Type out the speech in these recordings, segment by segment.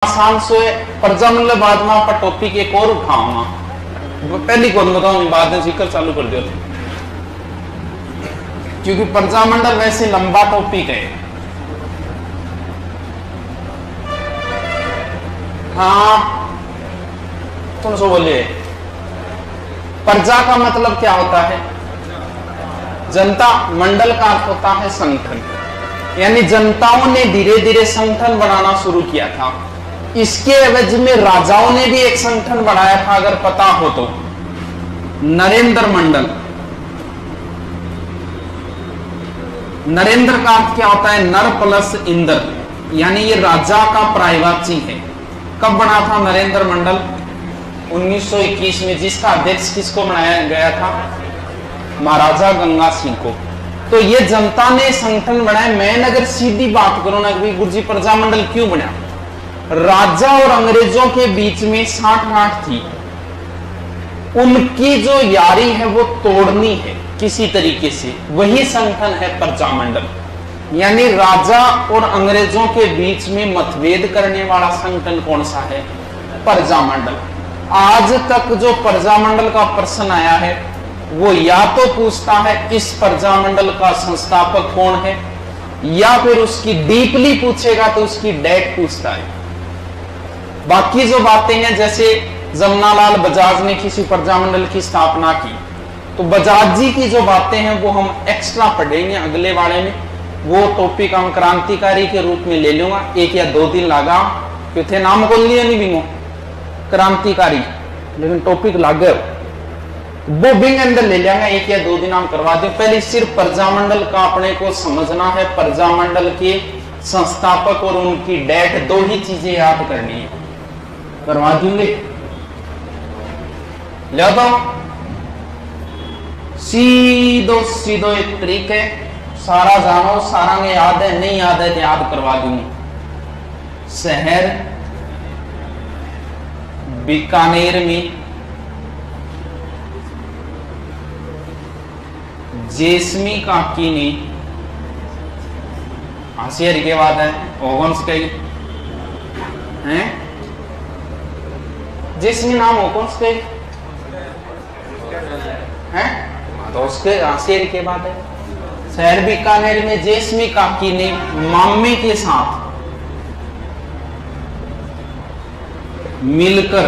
आसान से प्रजामंडल बाद में आप टॉपिक एक और उठाऊंगा। पहली को बताऊं, बाद में जिक्र चालू कर दिया क्योंकि प्रजामंडल वैसे लंबा टॉपिक है। हाँ तुम सो बोलिए, प्रजा का मतलब क्या होता है? जनता। मंडल का अर्थ होता है संगठन, यानी जनताओं ने धीरे धीरे संगठन बनाना शुरू किया था। इसके एवज में राजाओं ने भी एक संगठन बनाया था, अगर पता हो तो, नरेंद्र मंडल। नरेंद्र का अर्थ क्या होता है? नर प्लस इंद्र, यानी ये राजा का पर्यायवाची है। कब बना था नरेंद्र मंडल? 1921 में, जिसका अध्यक्ष किसको बनाया गया था? महाराजा गंगा सिंह को। तो ये जनता ने संगठन बनाया। मैं अगर सीधी बात करूं ना कि गुरुजी प्रजामंडल क्यों बना, राजा और अंग्रेजों के बीच में साठ-गांठ थी, उनकी जो यारी है वो तोड़नी है किसी तरीके से, वही संगठन है प्रजामंडल। यानी राजा और अंग्रेजों के बीच में मतभेद करने वाला संगठन कौन सा है? प्रजामंडल। आज तक जो प्रजामंडल का प्रश्न आया है वो या तो पूछता है इस प्रजामंडल का संस्थापक कौन है, या फिर उसकी डीपली पूछेगा तो उसकी डेट पूछता है। बाकी जो बातें हैं, जैसे जमनालाल बजाज ने किसी प्रजामंडल की स्थापना की, तो बजाज जी की जो बातें हैं वो हम एक्स्ट्रा पढ़ेंगे अगले वाले में। वो टॉपिक हम क्रांतिकारी के रूप में ले लूंगा, 1 या 2 दिन लगा क्योंकि नाम को लिया नहीं बिंगो क्रांतिकारी, लेकिन टॉपिक लाग वो बिंग अंदर ले लेंगे, 1 या 2 दिन हम करवा दें। पहले सिर्फ प्रजामंडल का अपने को समझना है, प्रजामंडल के संस्थापक और उनकी डेट, 2 ही चीजें याद करनी है, करवा दूंगे। ले तो सीधो सीधो एक तरीक है, सारा जानो, सारा में याद है, नहीं याद है तो याद करवा दूंगी। शहर बीकानेर में जेसमी काकी ने, आसियर के बाद है ओगन्स कई हैं, जेसमी नाम ओगन्स कई हैं, तो उसके आसियर के बाद है। शहर बीकानेर में जेसमी काकी ने मामे के साथ मिलकर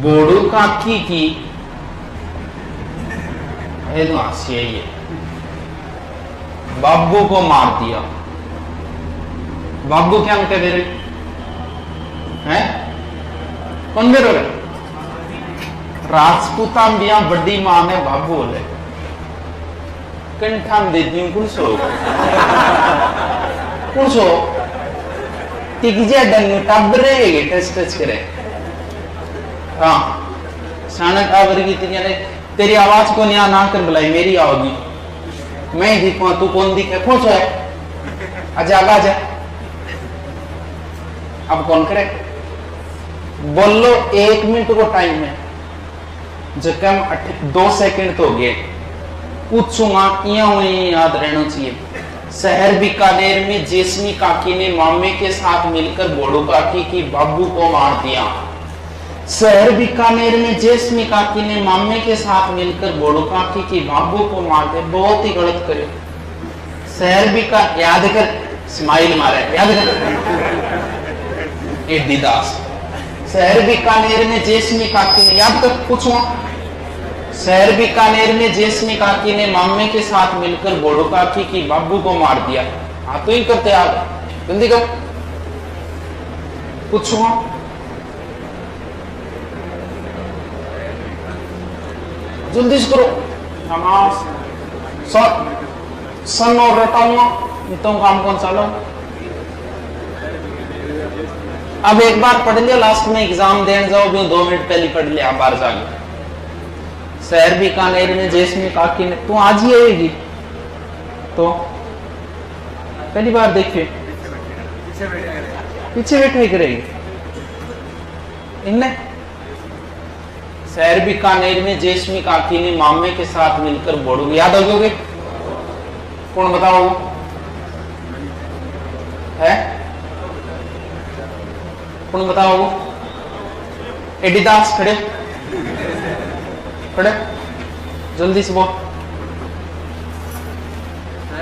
बोडू काकी की है, बाबू को मार दिया। बाबू क्या अंक दे रहे हैं? कौन दे रहे? राजपूता बिया बड़ी मां ने बाबू बोले कंठाम देती हूं। कुछ टबरे टच टच करे। हाँ सानक आवर की तेरी आवाज को निया ना कर बुलाई, मेरी आओगी, मैं दिखूं तू कौन दिखे? खुश है आजा आजा। अब कौन करे? बोलो 1 मिनट को टाइम है, जब 2 सेकंड तो हो गए, पूछूंगा याद रहना चाहिए। शहर बीकानेर में जेसमी काकी ने मामे के साथ मिलकर बोडो काकी की बाबू को मार दिया। शहर बीकानेर में जेसमी काकी ने मामे के साथ मिलकर बोडो काकी की बाबू को मार दिया। बहुत ही गलत करे। शहर बीका याद कर, स्माइल मारे, याद कर दास। शहर बीकानेर में जेसमी काकी ने, याद कर, पूछूंगा। शहर बीकानेर में जेसमी काकी ने मामे के साथ मिलकर बोडो काकी की बाबू को मार दिया। हाँ तो ही करते यार, जल्दी कर, पूछूंगा। जल्दी से करो, सन और रटाऊंगा, तो काम कौन सा लो। अब एक बार पढ़ लिया, लास्ट में एग्जाम देने जाओ भी 2 मिनट पहले पढ़ लिया, बाहर जाके। शहर बीकानेर में जेसमी काकी ने, तू आज ही आएगी तो पहली बार देखिए, पीछे बैठे करेगी इनने। शहर बीकानेर में जेसमी काकी ने मामे के साथ मिलकर बोडो, याद हो गए? कौन बताओ है? कौन बताओ? एडिडास खड़े खड़े जल्दी से बोल।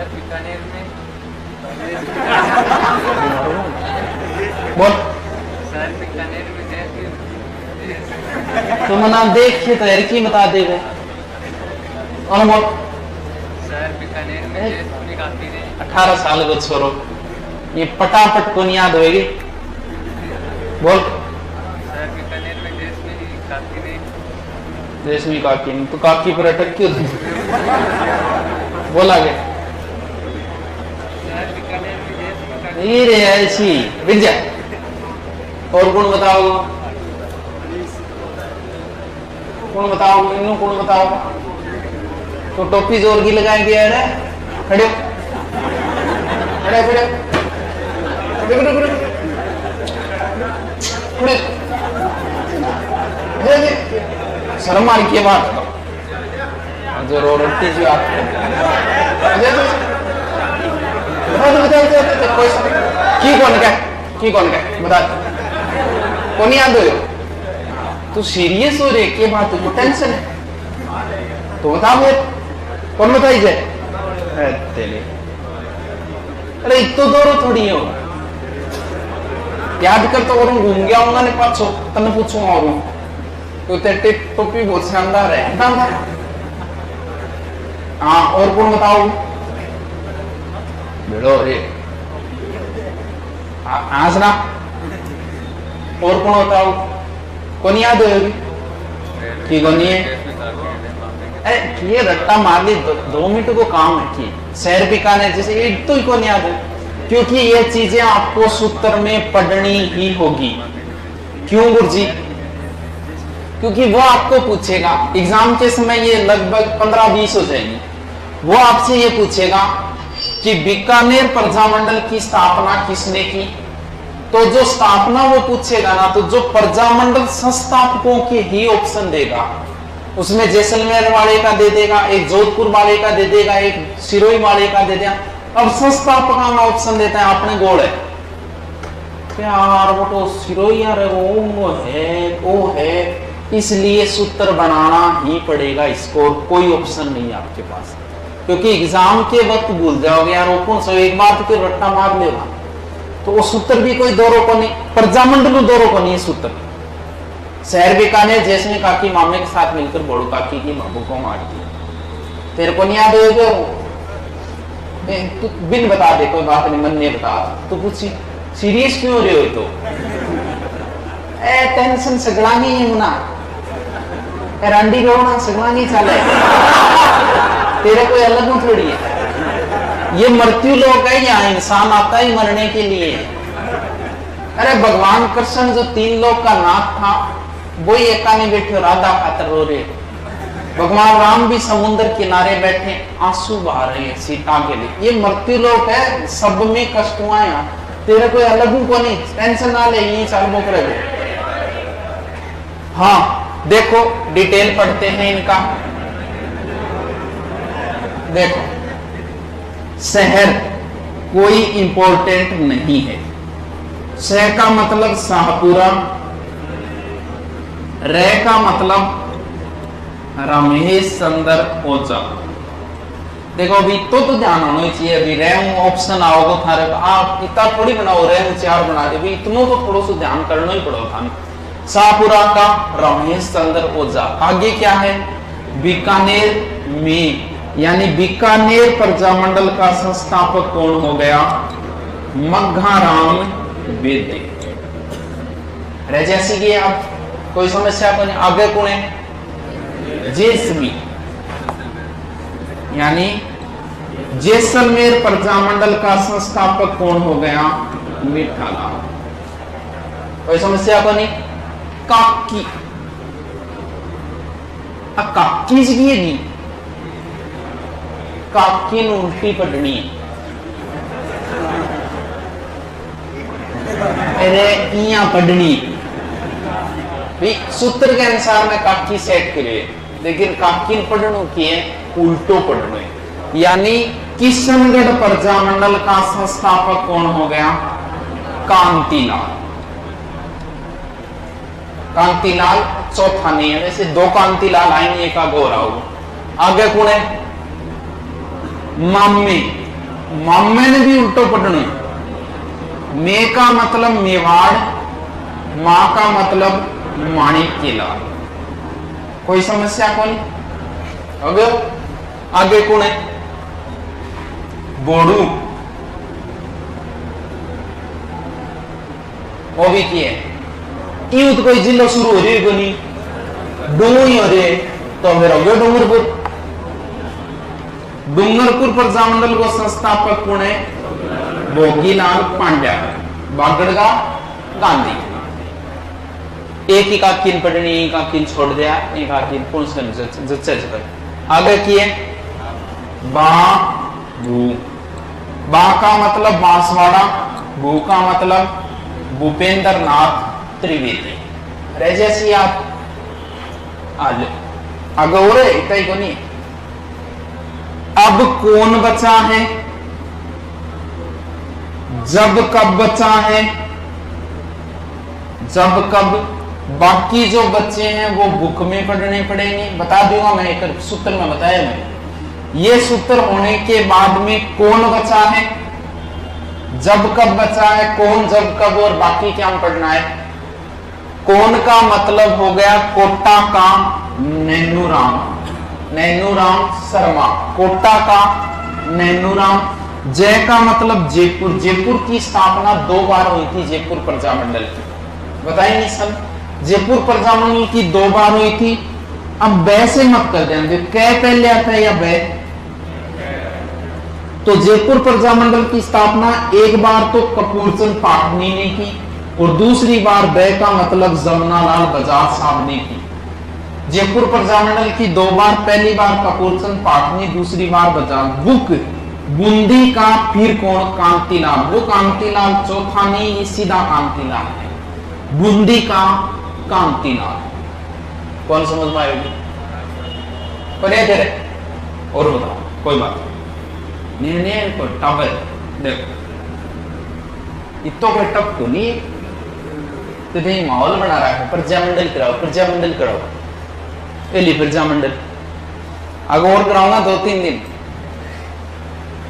बीकानेर में बोल। सर बीकानेर में तुम ना देखिए तो यार की बता देगा। और बोल। सर बीकानेर में काफी ने 18 साल को छोरो ये पटापट को नहीं याद होगी। बोल। सर बीकानेर में देश में काकी नहीं तो काकी पर अटक क्यों थी? बोल आगे। ये रे ऐसी विद्या। और कौन बताओ? कौन बताओ? इन्हों कौन बताओ? तो टोपी जोर की लगाएंगे यार। खड़े खड़े खड़े खड़े खड़े खड़े खड़े शर्म मार की बात जो रो रट्टी जी आप की कौन क्या बता कौन याद हो? तू सीरियस हो रे के बात तुझको टेंशन है तो बता फिर कौन बताई जाए? तेरे अरे इतो दौरो थोड़ी हो याद कर तो और घूम गया हूँ ने पाछो तने पूछूंगा और तो तेरे टोपी बहुत शानदार है। हाँ और कौन बताओ? बेड़ो रे आसना। और कौन बताओ? कौन याद होगी कि कौन है? अरे ये रट्टा मार ली 2 मिनट को काम है कि शहर बीकानेर जैसे ये तो ही कौन याद है क्योंकि ये चीजें आपको सूत्र में पढ़नी ही होगी। क्यों गुरुजी? क्योंकि वो आपको पूछेगा एग्जाम के समय ये लगभग 15-20 हो जाएंगी। वो आपसे ये पूछेगा कि बीकानेर प्रजामंडल की स्थापना किसने की? तो जो स्थापना वो पूछेगा ना तो जो प्रजामंडल संस्थापकों के ही ऑप्शन देगा। उसमें जैसलमेर वाले का दे देगा, एक जोधपुर वाले का दे देगा, एक सिरोही वाले का दे देगा। अब संस्थापक में ऑप्शन देता है आपने गोड़ है यार वो तो सिरोही यार वो है इसलिए सूत्र बनाना ही पड़ेगा इसको। कोई ऑप्शन नहीं है आपके पास क्योंकि एग्जाम के वक्त भूल जाओगे यार वो कौन सा एक बार तो रट्टा मार लेगा तो वो सूत्र भी कोई दौरों को नहीं प्रजामंडल दौरों को नहीं है सूत्र। शहर बीकानेर जैसलमेर काकी मामे के साथ मिलकर बड़ू काकी की बाबू को मार दिया। तेरे को नहीं याद होगा? तू बिन बता दे कोई बात नहीं मन नहीं बता तो कुछ सीरियस क्यों हो रहे हो? तो टेंशन सगड़ा नहीं है मुना रांडी रोना सगड़ा नहीं चले तेरे कोई अलग हो थोड़ी है। ये मृत्यु लोक है यहाँ इंसान आता ही मरने के लिए। अरे भगवान कृष्ण जो 3 लोक का नाथ था वही एकाने बैठे राधा खातर रो रहे। भगवान राम भी समुद्र किनारे बैठे आंसू बहा रहे हैं सीता के लिए। ये मृत्यु लोक है सब में कष्ट हुआ है। तेरे कोई अलग को नहीं टेंशन ना ले ये चाल बोक रहे। हाँ देखो डिटेल पढ़ते हैं इनका। देखो शहर कोई इंपॉर्टेंट नहीं है। शह का मतलब शाहपुरा, रे का मतलब रमेश चंद्र ओझा। देखो अभी तो ध्यान होना चाहिए। अभी रैम ऑप्शन आओगे थारे आप इतना थोड़ी बनाओ रैम 4 बना दे भाई इतना तो थोड़ा सा ध्यान करना ही पड़ेगा था। शाहपुरा का रमेश चंद्र ओझा। आगे क्या है? बीकानेर में यानी बीकानेर प्रजामंडल का संस्थापक कौन हो गया? मघाराम वेद्य। रह जैसी की आप कोई समस्या तो नहीं। आगे कौन है? जैसलमेर यानी जैसलमेर प्रजामंडल का संस्थापक कौन हो गया? मिठालाल। कोई समस्या तो नहीं। काकी काकी जी नहीं काकी उल्टी पढ़नी है। अरे इया पढ़नी भी सूत्र के अनुसार मैं काकी सेट करिए लेकिन काकी पढ़ने की है उल्टो पढ़ना है। यानी किशनगढ़ प्रजामंडल का संस्थापक कौन हो गया? कांतिलाल। कांतिलाल चौथा नहीं है, वैसे दो कांतिलाल आएंगे, एक गोरा होगा। आगे कौन है? मामे। मामे ने भी उल्टो पढ़ना। मे का मतलब मेवाड़, मां का मतलब माणिक्य लाल। कोई समस्या कौन? आगे कौन है? बोड़ू। वो भी किए यूं तो कोई जिला शुरू हो रही नहीं, डूंगर ही हो रहे तो फिर हो गया डूंगरपुर। डूंगरपुर प्रजामंडल को संस्थापक कौन है? भोगीलाल पांड्या। बागड़गा गांधी। एक ही का किन पढ़नी, एक का किन छोड़ दिया, एक का किन कौन सा आगे किए बाबू। बा का मतलब बांसवाड़ा, भू का मतलब भूपेंद्र नाथ त्रिवेदी। रह जैसी आप आगे हो रहे इतना ही को नहीं। अब कौन बचा है? जब कब बचा है? जब कब। बाकी जो बच्चे हैं वो बुक में पढ़ने पड़ेंगे, बता दूंगा मैं, एक सूत्र में बताया मैं। ये सूत्र होने के बाद में कौन बचा है, जब कब बचा है, कौन जब कब, और बाकी क्या पढ़ना है। कौन का मतलब हो गया कोटा का नैनूराम, नैनूराम शर्मा। कोटा का नैनूराम। जय का मतलब जयपुर। जयपुर की स्थापना 2 बार हुई थी जयपुर प्रजामंडल की, बताइए सब। जयपुर प्रजामंडल की 2 बार हुई थी। अब बै से मत कर देंगे, कै पहले आता है या बै। तो जयपुर प्रजामंडल की स्थापना एक बार तो कपूरचंद पाटनी ने की, और दूसरी बार बै का मतलब जमुनालाल बजाज साहब ने की। जयपुर प्रजामंडल की 2 बार, पहली बार कपूरचंद पाटनी, दूसरी बार बजाज। बुक बूंदी का फिर कौन? कांतिलाल। वो कांतिलाल चौथा नहीं, ये सीधा कांतिलाल है। बूंदी का कांतिलाल। कौन समझ में आएगी? पर और बताओ, कोई बात नहीं। कोई टावर देखो, इतो कोई टप तो नहीं, तो नहीं माहौल बना रहा है। प्रजामंडल कराओ, प्रजामंडल कराओ, एली प्रजामंडल। आगे और कराऊंगा 2-3 दिन।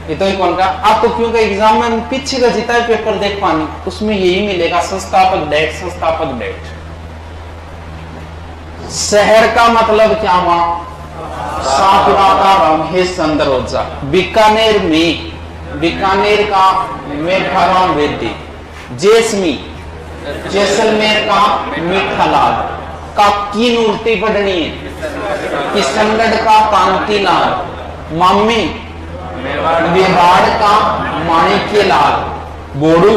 ये तो कौन का आप तो क्योंकि एग्जाम में पीछे का जितना पेपर देख पानी, उसमें यही मिलेगा संस्थापक डेट, संस्थापक डेट। शहर का मतलब क्या हुआ? सातवा का रमेश चंद्रोजा। बीकानेर में, बीकानेर का मेघाराम वेदी। जैसमी, जैसलमेर का मीठालाल। का किन उल्टी पढ़नी है? किशनगढ़ का कांतिलाल। मामी मेवाड़ का माणिक्य लाल। बोड़ू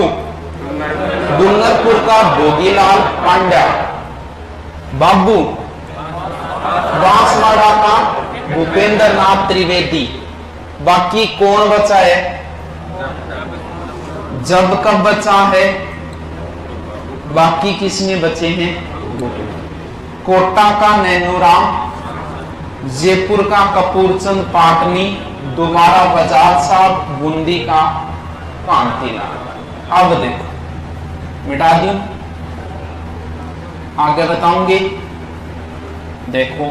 डूंगरपुर का भोगीलाल पांड्या। बाबू बांसवाड़ा का भूपेंद्र नाथ त्रिवेदी। बाकी कौन बचा है? जब कब बचा है? बाकी किसमें बचे हैं? कोटा का नैनूराम, जयपुर का कपूरचंद पाटनी, दोबारा बजाज साहब, बूंदी का कांतिलाल। अब देखो मिटा दूं, आगे बताऊंगी। देखो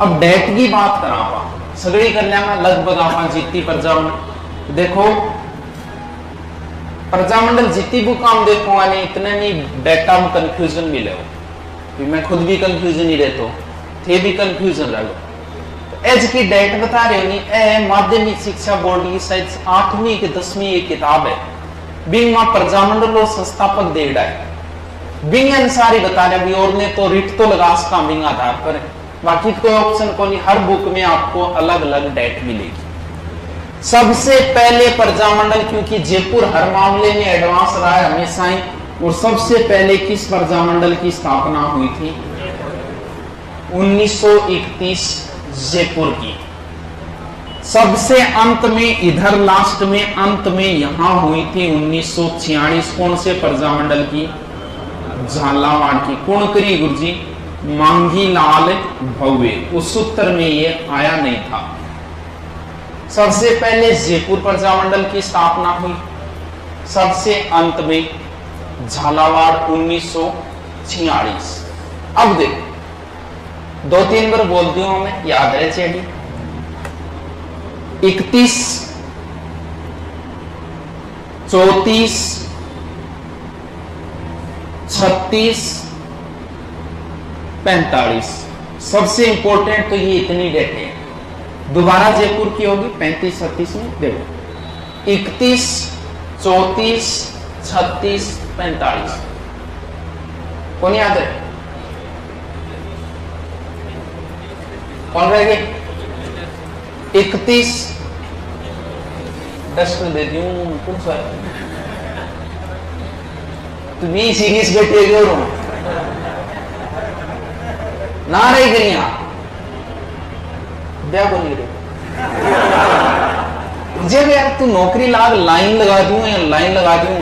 अब डेट की बात करा सगड़ी कर लेना, लगभग आप जीती प्रजामंडल। देखो प्रजामंडल जीती वो काम देखो नहीं, इतने नहीं डेटा में कंफ्यूजन मिले हो, मैं खुद भी कंफ्यूजन ही रहता थे भी कंफ्यूजन रहो। एज की डेट बता रहे हो नहीं, माध्यमिक शिक्षा बोर्ड की शायद 8वीं की 10वीं एक किताब है, बिंग मां प्रजामंडल और संस्थापक देवड़ा है, बिंग अनुसार ही बता रहे। अभी और ने तो रिट तो लगा उसका बिंग आधार पर, बाकी कोई ऑप्शन को नहीं। हर बुक में आपको अलग अलग डेट मिलेगी। सबसे पहले प्रजामंडल, क्योंकि जयपुर हर मामले में एडवांस रहा है हमेशा ही, और सबसे पहले किस प्रजामंडल की स्थापना हुई थी? 1931 जयपुर की। सबसे अंत में, इधर लास्ट में, अंत में यहां हुई थी 1946। कौन से प्रजामंडल की? झालावाड़ की। कौन करी सबसे पहले जयपुर प्रजामंडल की स्थापना हुई, सबसे अंत में झालावाड़ 1946। अब देखो 2-3 बार बोल दी हूं मैं, याद रहे चाहिए। 31, 34, 36, 45। सबसे इंपॉर्टेंट तो ये इतनी डेट है। दोबारा जयपुर की होगी 35, 36 में देखो 31, 34, 36, 45। कौन याद है? कौन रह गए? 31 डस्ट दे दी हूं कौन सा तुम्हें सीरीज बैठे गए ना रही गरिया ब्याह को नहीं रही जब यार तू नौकरी लाग लाइन लगा दूं या लाइन लगा दूं,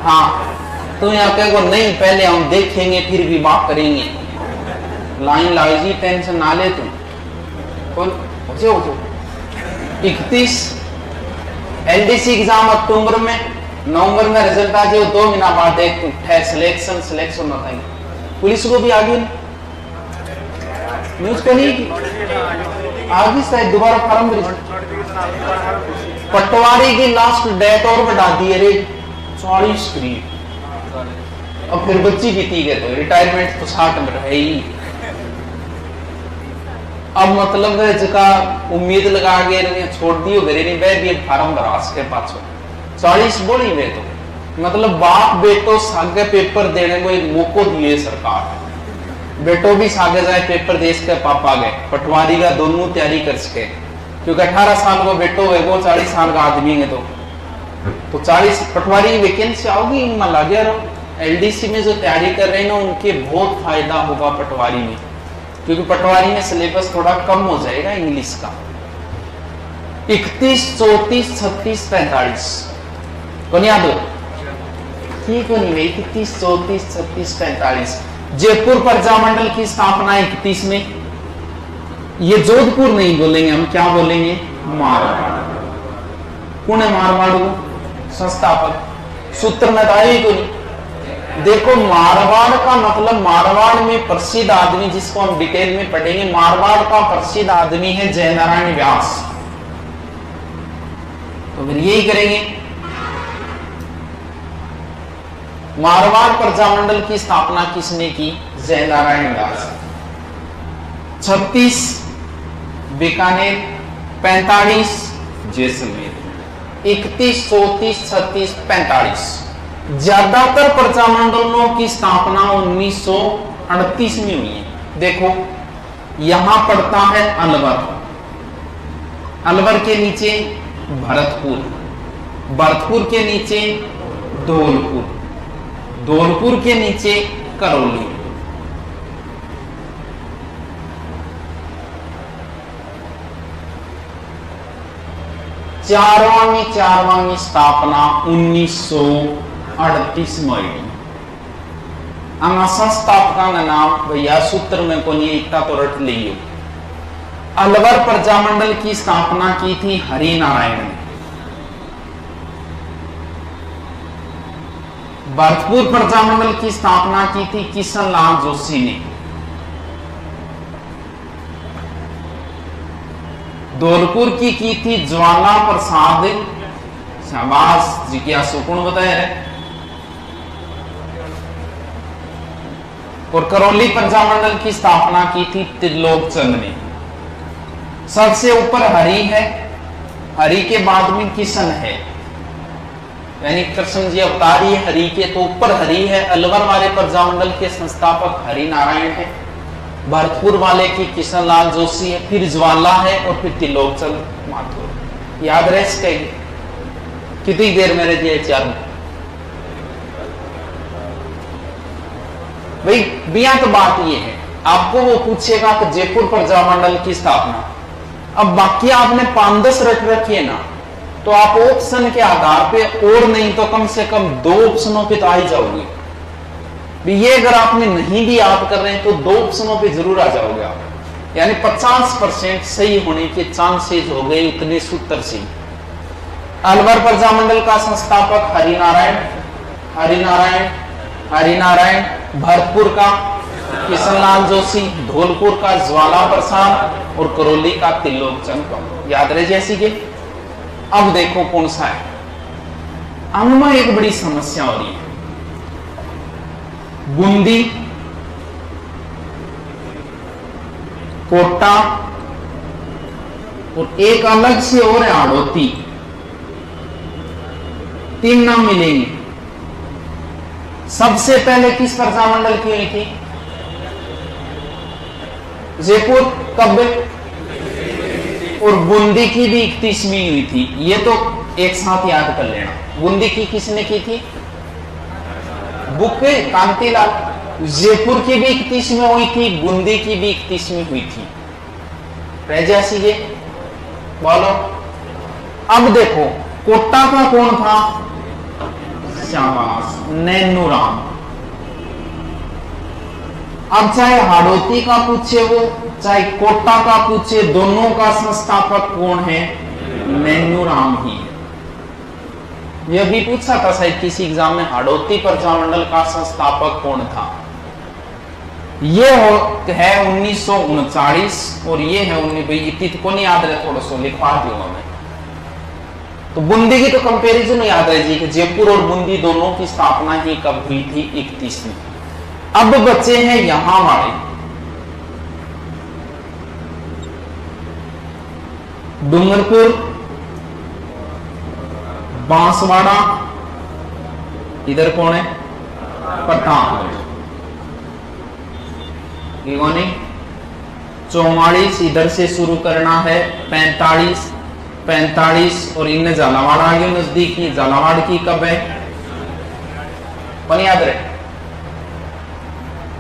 हाँ तो यहाँ कहेगा नहीं पहले हम देखेंगे फिर भी बात करेंगे, लाइन लगाई टेंशन ना ले तुम। कौन हो 31 एलडीसी एग्जाम अक्टूबर में, नवंबर में रिजल्ट आ जाए 2 महीना बाद एक सिलेक्शन होता है। पुलिस को भी आगे न्यूज को नहीं आगे शायद दोबारा फॉर्म पटवारी की लास्ट डेट और बढ़ा दी अरे 40 करीब। अब फिर बच्ची बीती गए तो रिटायरमेंट तो 60 में है ही। अब मतलब जगह उम्मीद लगा के छोड़ दी घरे नहीं बह भी फार्म भरा के पाछो 40 बोली वे तो मतलब बाप बेटो सागे पेपर देने को एक मौको दिए सरकार, बेटो भी सागे जाए पेपर देश के पापा गए पटवारी का दोनों तैयारी कर सके, क्योंकि 18 साल को बेटो है वो 40 साल का आदमी है तो 40 पटवारी की वैकेंसी आओगी इनमें लगे रहो। एलडीसी में जो तैयारी कर रहे हैं ना उनके बहुत फायदा होगा पटवारी में, क्योंकि पटवारी में सिलेबस थोड़ा कम हो जाएगा इंग्लिश का। 31, 34, 36, 45 कौन याद हो? ठीक हो नहीं भाई 31, 34, 36, 45। जयपुर प्रजामंडल की स्थापना 31 में। ये जोधपुर नहीं बोलेंगे हम, क्या बोलेंगे? मारवाड़। कौन है मारवाड़ को संस्थापक? सूत्र में बताइए तो नहीं। देखो मारवाड़ का मतलब मारवाड़ में प्रसिद्ध आदमी जिसको हम डिटेल में पढ़ेंगे, मारवाड़ का प्रसिद्ध आदमी है जयनारायण व्यास। तो फिर यही करेंगे। मारवाड़ प्रजामंडल की स्थापना किसने की? जयनारायण व्यास। 36 बीकानेर, 45 जैसलमेर, 31, 34, 36, 45। ज्यादातर प्रजामंडलों की स्थापना 1938 में हुई है। देखो यहां पड़ता है अलवर, अलवर के नीचे भरतपुर, भरतपुर के नीचे धौलपुर, धौलपुर के नीचे करौली। चारवां स्थापना 1938 में हुई। संस्थापका का नाम भैया सूत्र में को नहीं इतना तो रट लियो। अलवर प्रजामंडल की स्थापना की थी हरिनारायण ने। भरतपुर प्रजामंडल की स्थापना की थी किशनलाल जोशी ने। धौलपुर की थी ज्वाला प्रसाद शाबाश जिज्ञासु कौन बताया है। और करौली प्रजामंडल की स्थापना की थी त्रिलोक चंद ने। सबसे ऊपर हरि है, हरि के बाद में किशन है, यानी कृष्ण जी अवतारी है हरि के, तो ऊपर हरि है। अलवर वाले प्रजामंडल के संस्थापक हरि नारायण है, भरतपुर वाले की किशनलाल जोशी है, फिर ज्वाला है और फिर त्रिलोक चंद माथुर। याद रहे इसके कितनी देर में रहती है? 4 भाई बिया तो बात ये है, आपको वो पूछेगा कि जयपुर प्रजामंडल की स्थापना, अब बाकी आपने 5-10 रट रखी है ना, तो आप ऑप्शन के आधार पे और नहीं तो कम से कम 2 ऑप्शनों पे तो आ ही जाओगे। ये अगर आपने नहीं भी याद कर रहे हैं तो 2 ऑप्शनों पे जरूर आ जाओगे आप। यानी 50% सही होने के चांसेस हो गए उतने सूत्र से। अलवर प्रजामंडल का संस्थापक हरिनारायण, भरतपुर का किशनलाल जोशी, धौलपुर का ज्वाला प्रसाद और करौली का त्रिलोक चंद। याद रहे जैसी के। अब देखो कौन सा है। अब एक बड़ी समस्या हो रही है। बूंदी, कोटा और एक अलग से और है हाड़ौती, 3 नाम मिलेंगे। सबसे पहले किस प्रजामंडल की हुई थी? जयपुर कब? और बूंदी की भी 31वीं हुई थी। ये तो एक साथ याद कर लेना। बूंदी की किसने की थी? बुके कांतिलाल। जयपुर की भी 31 में हुई थी, बूंदी की भी 31 में हुई थी। रह जैसी ये बोलो। अब देखो कोटा का कौन था? शाबाश, नैनूराम। अब चाहे हाड़ौती का पूछे वो, चाहे कोटा का पूछे, दोनों का संस्थापक कौन है? नैनूराम ही। यह भी पूछा था शायद किसी एग्जाम में, हाड़ौती प्रजामंडल का संस्थापक कौन था? ये है 1939 और ये है 19 को नहीं याद रहे, थोड़ा सा लिखवा दूंगा मैं। तो बूंदी की तो कंपैरिजन याद रहे जी कि जयपुर और बूंदी दोनों की स्थापना ही कब हुई थी? 31 में। अब बचे हैं यहां वाले डूंगरपुर, बांसवाड़ा, इधर कौन है? पठानकोट। 44 इधर से शुरू करना है, 45 और इनमें झालावाड़ आ गई नजदीक ही। झालावाड़ की कब है? कौन याद रहे?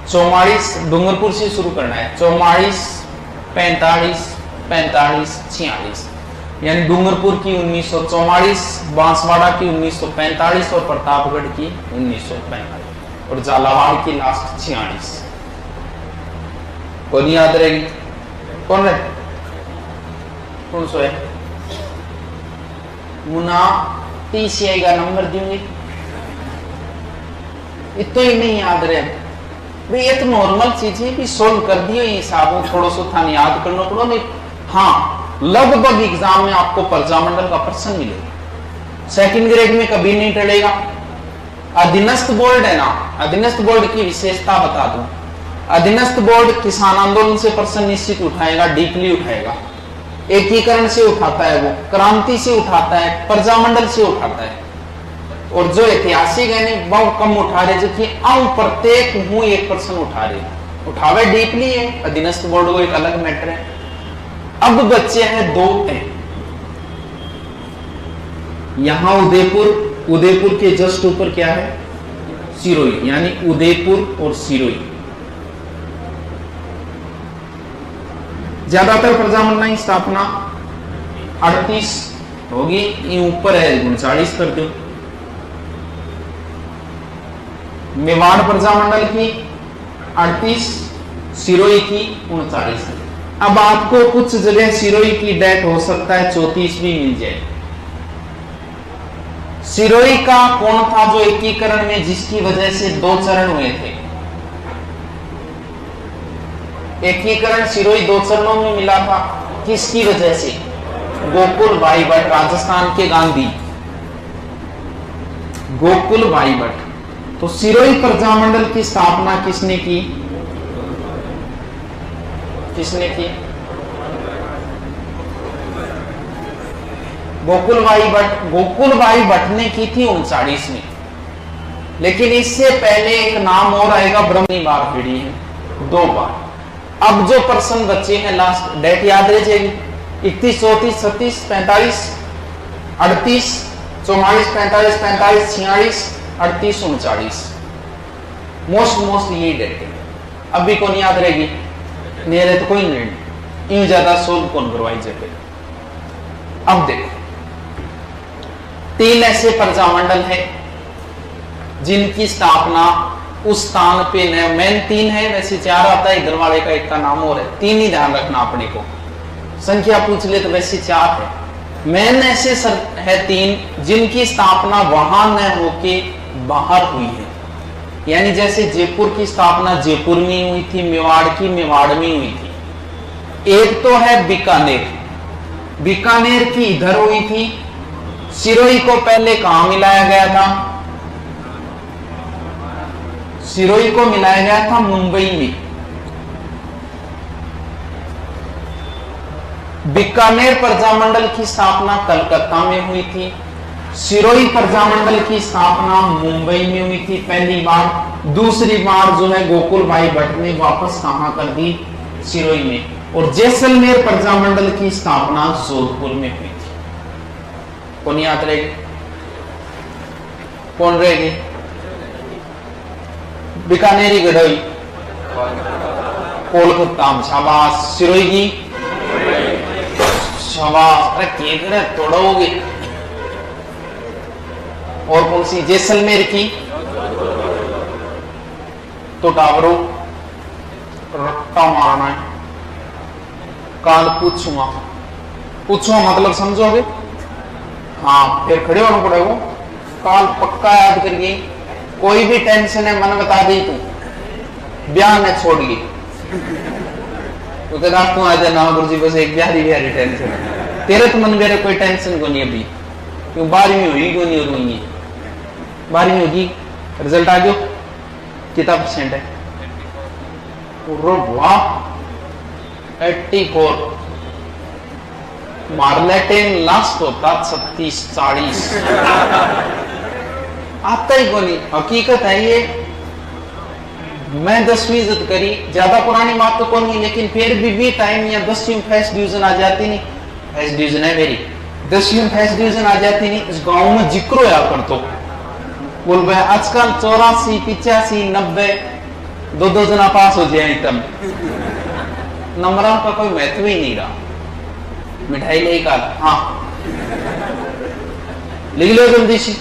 44 डूंगरपुर से शुरू करना है। 44, 45, 46, यानी डूंगरपुर की 1944, बांसवाड़ा की 1945 और प्रतापगढ़ की 1945 और झालावाड़ की लास्ट 46। कौन याद रहेगी? कौन है? कौन सो है? मुना 30 आएगा, नंबर दूंगी। इतना ही नहीं याद रहे भाई, ये तो नॉर्मल चीज है कि सोल्व कर दियो हिसाबों, थोड़ा सा था याद करना पड़ो नहीं। हाँ, लगभग एग्जाम में आपको प्रजामंडल का प्रश्न मिलेगा, सेकंड ग्रेड में कभी नहीं टलेगा। अधीनस्थ बोर्ड है ना, अधीनस्थ बोर्ड की विशेषता बता दूं। अधीनस्थ बोर्ड किसान आंदोलन से प्रश्न निश्चित उठाएगा, डीपली उठाएगा, एकीकरण से उठाता है, वो क्रांति से उठाता है, प्रजामंडल से उठाता है, और जो ऐतिहासिक है बहुत कम उठा रहे, जबकि प्रत्येक हूं एक प्रश्न उठा रहे, उठावे डीपली है। अधीनस्थ बोर्ड को एक अलग मैटर है। अब बच्चे हैं 2 हैं यहां उदयपुर के जस्ट ऊपर क्या है? सिरोही, यानी उदयपुर और सिरोही। ज्यादातर प्रजामंडल की स्थापना 38 होगी, ये ऊपर है 39 कर दो। मेवाड़ प्रजामंडल की 38, सिरोही की 39। अब आपको कुछ जगह सिरोही की डेट हो सकता है 34 भी मिल जाए। सिरोही का कौन था जो एकीकरण में, जिसकी वजह से 2 चरण हुए थे? एकीकरण सिरोही 2 चरणों में मिला था, किसकी वजह से? गोकुल भाई भट्ट, राजस्थान के गांधी गोकुल भाई भट्ट। तो सिरोही प्रजामंडल की स्थापना किसने की? किसने की? गोकुल भाई भट्ट। गोकुल भाई भट्ट ने की थी 39 में, लेकिन इससे पहले एक नाम और आएगा, ब्रह्मी बार पीढ़ी है 2 बार। अब जो प्रश्न बचे हैं लास्ट डेट याद रह जाएगी, 31, 34, 36, 45, 38, 44, 45, 45, 46, 38, 39। मोस्ट यही डेट है। अभी कौन याद रहेगी? मेरे तो कोई नहीं, यूं ज्यादा सोल्व कौन करवाई जाए। अब देखो 3 ऐसे प्रजामंडल है जिनकी स्थापना उस स्थान पे मेन 3 है, वैसे 4 आता है, इधर वाले का एक का नाम और है, 3 ही ध्यान रखना अपने को। संख्या पूछ ले तो वैसे 4 है। मेन ऐसे है 3 जिनकी स्थापना वहां न होके बाहर हुई है। यानी जैसे जयपुर की स्थापना जयपुर में हुई थी, मेवाड़ की मेवाड़ में हुई थी। एक तो है बीकानेर, बीकानेर की इधर हुई थी। सिरोही को पहले कहां मिलाया गया था? सिरोही को मिलाया गया था मुंबई में। बीकानेर प्रजामंडल की स्थापना कलकत्ता में हुई थी। सिरोही प्रजामंडल की स्थापना मुंबई में हुई थी पहली बार। दूसरी बार जो है गोकुल भाई भट्ट ने वापस कहां कर दी? सिरोही में। और जैसलमेर प्रजामंडल की स्थापना जोधपुर में हुई थी। कौन याद रहेगी? कौन रहेगी? बीकानेरी गढ़ई कोलकाता में। शाबाश। सिरोही की शाबाश। अरे केकड़े तोड़ोगे। और कौन सी? जैसलमेर की तो टावरो रट्टा मारना है। काल पूछूंगा, पूछूंगा मतलब समझोगे? हाँ, फिर खड़े होना पड़ेगा। काल पक्का याद करिए। कोई भी टेंशन है मन बता दी तू, ब्याह में छोड़ ली तो कहता तू आ जाना गुरु जी, बस एक ब्याह बिहारी टेंशन है तेरे तो मन मेरे कोई टेंशन को नहीं अभी, क्यों 12वीं हुई क्यों नहीं होगी? 12वीं होगी, रिजल्ट आ गयो, कितना % है? वाह 84। मार ले 10 लास्ट होता 36 40 आता ही कोनी। हकीकत है ये। मैं 10वीं इज्जत करी, ज्यादा पुरानी बात तो कौन नहीं, लेकिन फिर भी टाइम या 10वीं में फर्स्ट डिवीजन आ जाती नहीं। फर्स्ट डिवीजन है मेरी, 10वीं में फर्स्ट डिवीजन आ जाती नहीं। इस गांव में जिक्र होया कर तो बोल भाई आजकल 84 85 90 दो जना पास हो जाए तब नंबरों का कोई महत्व ही नहीं रहा। मिठाई ले का हाँ लिख लो जल्दी से।